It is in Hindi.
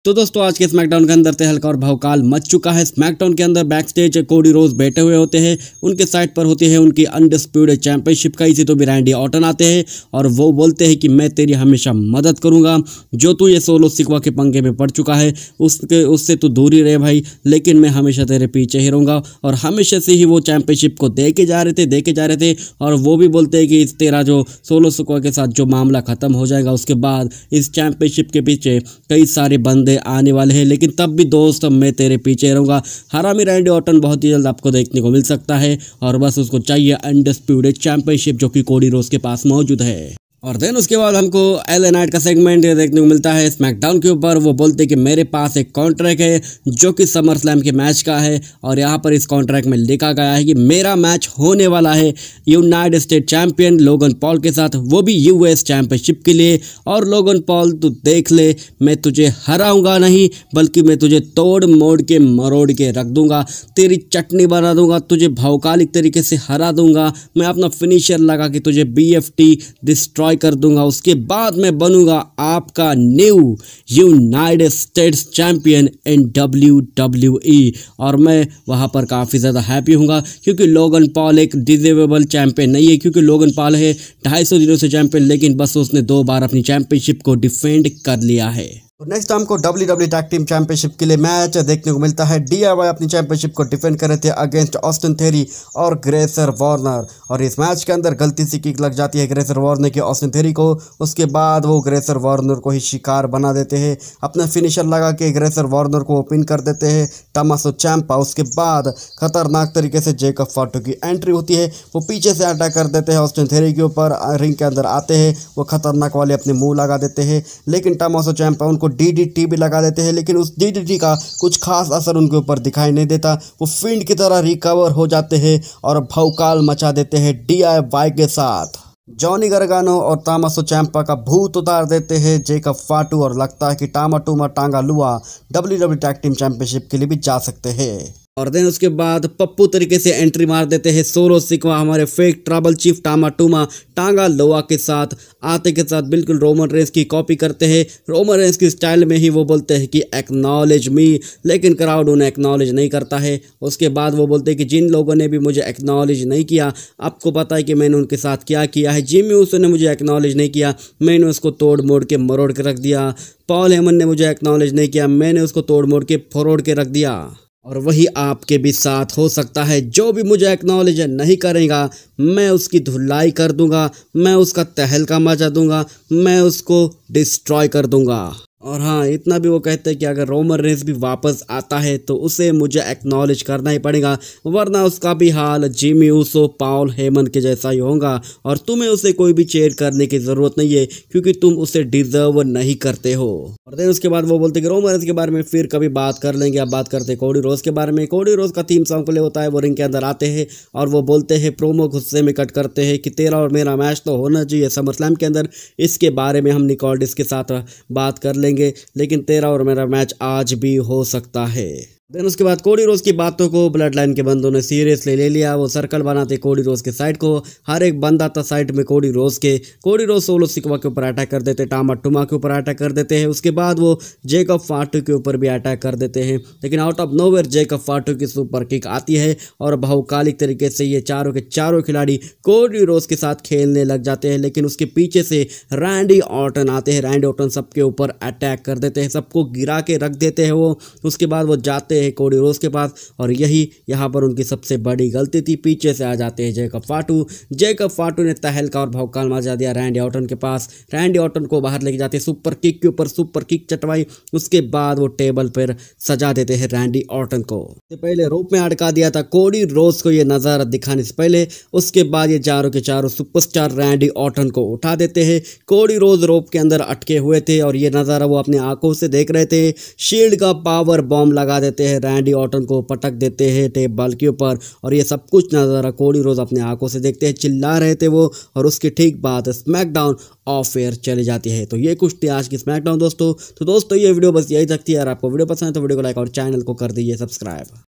तो दोस्तों आज के स्मैकडाउन के अंदर तहलका और भौकाल मच चुका है। स्मैकडाउन के अंदर बैक स्टेज कोडी रोज बैठे हुए होते हैं, उनके साइड पर होती है उनकी अनडिस्प्यूटेड चैंपियनशिप का। इसी तो भी रैंडी ऑर्टन आते हैं और वो बोलते हैं कि मैं तेरी हमेशा मदद करूंगा, जो तू ये सोलो सिकवा के पंगे में पड़ चुका है उससे तू दूर ही रहे भाई, लेकिन मैं हमेशा तेरे पीछे ही रहूंगा। और हमेशा से ही वो चैंपियनशिप को देके जा रहे थे और वो भी बोलते हैं कि इस तेरा जो सोलो सिकवा के साथ जो मामला खत्म हो जाएगा उसके बाद इस चैंपियनशिप के पीछे कई सारे बंदे आने वाले हैं, लेकिन तब भी दोस्त मैं तेरे पीछे रहूंगा। हरामी रैंडी ऑर्टन बहुत ही जल्द आपको देखने को मिल सकता है और बस उसको चाहिए अनडिस्प्यूटेड चैंपियनशिप जो कि कोडी रोज के पास मौजूद है। और देन उसके बाद हमको एलए नाइट का सेगमेंट देखने को मिलता है स्मैकडाउन के ऊपर। वो बोलते हैं कि मेरे पास एक कॉन्ट्रैक्ट है जो कि समर स्लैम के मैच का है और यहाँ पर इस कॉन्ट्रैक्ट में लिखा गया है कि मेरा मैच होने वाला है United state champion Logan Paul के साथ, वो भी यूएस चैंपियनशिप के लिए। और लोगन पॉल तू देख ले, मैं तुझे हराऊंगा नहीं बल्कि मैं तुझे तोड़ मोड़ के मरोड़ के रख दूंगा, तेरी चटनी बना दूंगा, तुझे भौकालिक तरीके से हरा दूंगा, मैं अपना फिनिशर लगा के तुझे BFT डिस्ट्रॉय कर दूंगा। उसके बाद मैं बनूंगा आपका new United states champion in WWE। और मैं वहां पर काफ़ी ज़्यादा हैप्पी हूँगा क्योंकि लोगन पॉल एक डिजर्वेबल चैंपियन नहीं है, क्योंकि लोगन पॉल है 250 दिनों से चैंपियन, लेकिन बस उसने 2 बार अपनी चैंपियनशिप को डिफेंड कर लिया है। तो नेक्स्ट हमको WWE टैग टीम चैंपियनशिप के लिए मैच देखने को मिलता है। DIY अपनी चैंपियनशिप को डिफेंड कर रहे थे अगेंस्ट ऑस्टिन थेरी और ग्रेसर वार्नर, और इस मैच के अंदर गलती से किक लग जाती है ग्रेसर वार्नर की ऑस्टिन थेरी को। उसके बाद वो ग्रेसर वार्नर को ही शिकार बना देते हैं, अपना फिनिशर लगा के ग्रेसर वार्नर को पिन कर देते हैं टमासो चैंपा। उसके बाद खतरनाक तरीके से जेकब फाटू की एंट्री होती है, वो पीछे से अटैक कर देते हैं ऑस्टिन थेरी के ऊपर। रिंग के अंदर आते हैं, वो खतरनाक वाले अपने मुंह लगा देते हैं, लेकिन टमासो चैंपा उनको DDT भी लगा देते हैं, लेकिन उस DDT का कुछ खास असर उनके ऊपर दिखाई नहीं देता। वो फिंड की तरह रिकवर हो जाते हैं और भौकाल मचा देते हैं DIY के साथ। जॉनी गार्गानो और टमासो चैंपा का भूत उतार देते हैं जेकब फाटू, और लगता है कि टामा टूमा टांगा लुआ WWE टैग टीम चैंपियनशिप के लिए भी जा सकते हैं। और देन उसके बाद पप्पू तरीके से एंट्री मार देते हैं सोलो सिकवा हमारे फेक ट्रबल चीफ टामा टूमा टांगा लोआ के साथ। आते के साथ बिल्कुल रोमन रेंस की कॉपी करते हैं, रोमन रेंस की स्टाइल में ही वो बोलते हैं कि एक्नॉलेज मी, लेकिन क्राउड उन्हें एक्नॉलेज नहीं करता है। उसके बाद वो बोलते हैं कि जिन लोगों ने भी मुझे एक्नॉलेज नहीं किया, आपको पता है कि मैंने उनके साथ क्या किया है। जिमी ऊसो ने मुझे एक्नॉलेज नहीं किया, मैंने उसको तोड़ मोड़ के मरोड़ के रख दिया। पॉल हेमन ने मुझे एक्नॉलेज नहीं किया, मैंने उसको तोड़ मोड़ के फरोड़ के रख दिया। और वही आपके भी साथ हो सकता है, जो भी मुझे एक्नॉलेज नहीं करेगा मैं उसकी धुलाई कर दूंगा, मैं उसका तहलका मचा दूंगा, मैं उसको डिस्ट्रॉय कर दूंगा। और हाँ, इतना भी वो कहते हैं कि अगर रोमन रेंस भी वापस आता है तो उसे मुझे एक्नॉलेज करना ही पड़ेगा, वरना उसका भी हाल जिमी ऊसो पॉल हेमन के जैसा ही होगा और तुम्हें उसे कोई भी चेयर करने की ज़रूरत नहीं है क्योंकि तुम उसे डिजर्व नहीं करते हो। और देन उसके बाद वो बोलते हैं कि रोमन रेंस के बारे में फिर कभी बात कर लेंगे। अब बात करते हैं कोडी रोज के बारे में। कोडी रोज का थीम सॉन्ग प्ले होता है, वो रिंग के अंदर आते हैं और वो बोलते हैं, प्रोमो गुस्से में कट करते हैं कि तेरा और मेरा मैच तो होना चाहिए समर स्लैम के अंदर, इसके बारे में हम निकोल्डिस के साथ बात कर लेंगे, लेकिन तेरा और मेरा मैच आज भी हो सकता है। देन उसके बाद कोडी रोज की बातों को ब्लड लाइन के बंदों ने सीरियसली ले लिया। वो सर्कल बनाते कोडी रोज के साइड को, हर एक बंदा था साइड में कोडी रोज सोलो सिकवा के ऊपर अटैक कर देते, टामा टूमा के ऊपर अटैक कर देते हैं। उसके बाद वो जेकब फाटू के ऊपर भी अटैक कर देते हैं, लेकिन आउट ऑफ नोवेयर जेकब फाटू की सुपर किक आती है और भौकालिक तरीके से ये चारों के चारों खिलाड़ी कोडी रोज के साथ खेलने लग जाते हैं। लेकिन उसके पीछे से रैंडी ऑर्टन आते हैं, रैंडी ऑर्टन सबके ऊपर अटैक कर देते हैं, सबको गिरा के रख देते हैं वो। उसके बाद वो जाते हैं कोडी रोज के पास और यही यहाँ पर उनकी सबसे बड़ी गलती थी, पीछे से आ जाते हैं जेकब फाटू ने तहलका और भौकाल मचा दिया रैंडी ऑर्टन के पास। रैंडी ऑर्टन को बाहर लेके जाते हैं, सुपर किक के ऊपर सुपर किक चटवाई, उसके बाद वो टेबल पर सजा देते हैं रैंडी ऑर्टन को। पहले रोप में अटका दिया था कोडी रोज को ये नज़ारा दिखाने से पहले, उसके बाद ये चारों के चारों सुपरस्टार रैंडी ऑर्टन को उठा देते हैं। कोडी रोज रोप के अंदर अटके हुए थे और ये नज़ारा वो अपने आंखों से देख रहे थे। शील्ड का पावर बॉम्ब लगा देते हैं, रैंडी ऑर्टन को पटक देते हैं टेबल के ऊपर और ये सब कुछ नज़ारा कोडी रोज अपने आंखों से देखते हैं। चिल्ला रहे थे वो और उसके ठीक बाद स्मैकडाउन ऑफ एयर चली जाती है। तो ये कुछ थी आज की स्मैकडाउन दोस्तों। तो दोस्तों ये वीडियो बस यही तक थी। अगर आपको वीडियो पसंद है तो वीडियो को लाइक और चैनल को कर दीजिए सब्सक्राइब।